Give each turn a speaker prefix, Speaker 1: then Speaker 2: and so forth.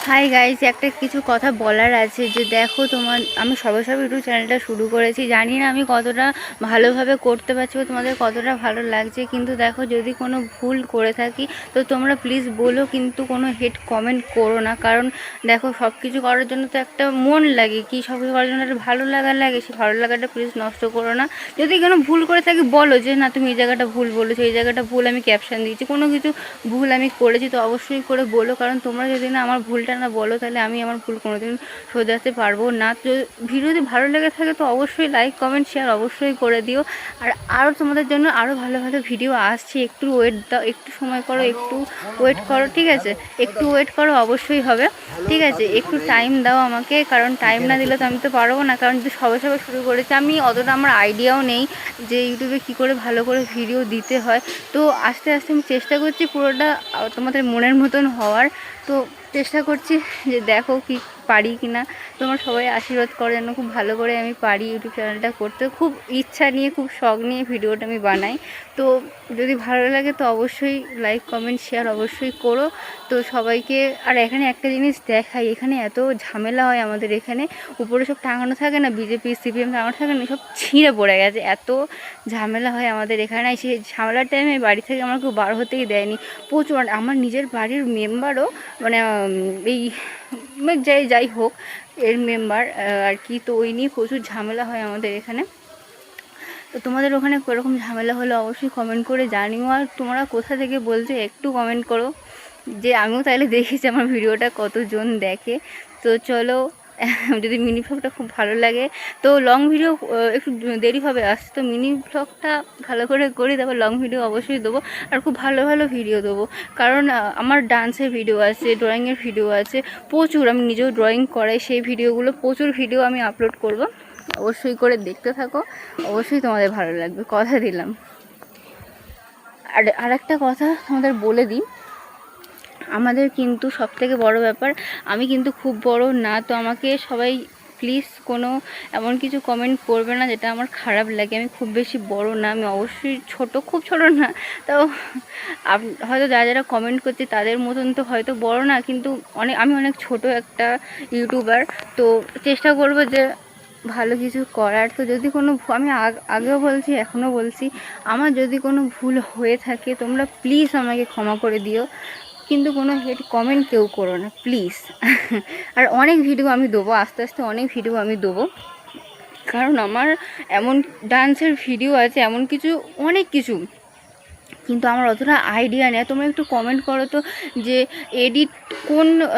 Speaker 1: Hi guys, একটা কিছু কথা বলার আছে যে দেখো আমি সবে ইউটিউব চ্যানেলটা শুরু করেছি। জানি না আমি কতটা ভালোভাবে করতে পারছি বা তোমাদের কতটা ভালো লাগছে, কিন্তু দেখো যদি কোনো ভুল করে থাকি তো তোমরা প্লিজ বলো, কিন্তু কোনো হেড কমেন্ট করো না। কারণ দেখো সব কিছু করার জন্য তো একটা মন লাগে, কি সব কিছু করার জন্য একটা ভালো লাগা লাগে, সেই ভালো লাগাটা প্লিজ নষ্ট করো না। যদি কোনো ভুল করে থাকি বলো যে না তুমি এই জায়গাটা ভুল বলেছো, এই জায়গাটা ভুল আমি ক্যাপশন দিয়েছি, কোনো কিছু ভুল আমি করেছি তো অবশ্যই করে বলো। কারণ তোমরা যদি না আমার ভুলটা না বলো তাহলে আমি আমার ভুল কোনোদিন শোধরাতে পারবো না। তো ভিডিও যদি ভালো লেগে থাকে তো অবশ্যই লাইক কমেন্ট শেয়ার অবশ্যই করে দিও। আর আরও তোমাদের জন্য আরও ভালো ভালো ভিডিও আসছে, একটু ওয়েট দাও, একটু সময় করো, একটু ওয়েট করো, ঠিক আছে? একটু ওয়েট করো, অবশ্যই হবে, ঠিক আছে? একটু টাইম দাও আমাকে, কারণ টাইম না দিলে তো আমি তো পারবো না। কারণ যদি সবে শুরু করেছি, আমি অতটা আমার আইডিয়াও নেই যে ইউটিউবে কী করে ভালো করে ভিডিও দিতে হয়। তো আস্তে আস্তে আমি চেষ্টা করছি পুরোটা তোমাদের মনের মতন হওয়ার। তো চেষ্টা করছি যে দেখো কি পারি কি না। তোমার সবাই আশীর্বাদ করো যেন খুব ভালো করে আমি পারি ইউটিউব চ্যানেলটা করতে। খুব ইচ্ছা নিয়ে, খুব শখ নিয়ে ভিডিওটা আমি বানাই। তো যদি ভালো লাগে তো অবশ্যই লাইক কমেন্ট শেয়ার অবশ্যই করো। তো সবাইকে আর এখানে একটা জিনিস দেখাই, এখানে এত ঝামেলা হয় আমাদের এখানে। উপরে সব টাঙানো থাকে না, বিজেপি সিপিএম টাঙানো থাকে না, সব ছিঁড়ে পড়ে গেছে। এত ঝামেলা হয় আমাদের এখানে। সেই ঝামেলার টাইমে বাড়ি থেকে আমার কেউ বার হতেই দেয়নি। প্রচুর, আমার নিজের বাড়ির মেম্বারও মানে এই যাই হোক এর মেম্বার আর কি, তো ওই নিয়ে প্রচুর ঝামেলা হয় আমাদের এখানে। তো তোমাদের ওখানে কীরকম ঝামেলা হলো অবশ্যই কমেন্ট করে জানিও। আর তোমরা কোথা থেকে বলছো একটু কমেন্ট করো, যে আমিও তাহলে দেখেছি আমার ভিডিওটা কতজন দেখে। তো চলো, যদি মিনি ব্লগটা খুব ভালো লাগে তো লং ভিডিও একটু দেরিভাবে আসছে, তো মিনি ব্লগটা ভালো করে করি, তারপর লং ভিডিও অবশ্যই দেবো। আর খুব ভালো ভালো ভিডিও দেবো, কারণ আমার ডান্সের ভিডিও আছে, ড্রয়িংয়ের ভিডিও আছে প্রচুর। আমি নিজেও ড্রয়িং করাই, সেই ভিডিওগুলো প্রচুর ভিডিও আমি আপলোড করব। অবশ্যই করে দেখতে থাকো, অবশ্যই তোমাদের ভালো লাগবে, কথা দিলাম। আর একটা কথা তোমাদের বলে দিই, আমাদের কিন্তু সবথেকে বড় ব্যাপার, আমি কিন্তু খুব বড় না। তো আমাকে সবাই প্লিজ কোনো এমন কিছু কমেন্ট করবে না যেটা আমার খারাপ লাগে। আমি খুব বেশি বড় না, আমি অবশ্যই ছোট, খুব ছোট না। তাও হয়তো যারা যারা কমেন্ট করছে তাদের মতন তো হয়তো বড় না, কিন্তু আমি অনেক ছোট একটা ইউটিউবার। তো চেষ্টা করবো যে ভালো কিছু করার। তো যদি কোনো আমি আগেও বলছি এখনও বলছি, আমার যদি কোনো ভুল হয়ে থাকে তোমরা প্লিজ আমাকে ক্ষমা করে দিও, কিন্তু কোনো হেড কমেন্ট কেউ করো না প্লিজ। আর অনেক ভিডিও আমি দেবো, আস্তে আস্তে অনেক ভিডিও আমি দেবো, কারণ আমার এমন ডান্সের ভিডিও আছে, এমন কিছু অনেক কিছু, কিন্তু আমার অতটা আইডিয়া নেই। তোমরা একটু কমেন্ট করো তো যে এডিট কোন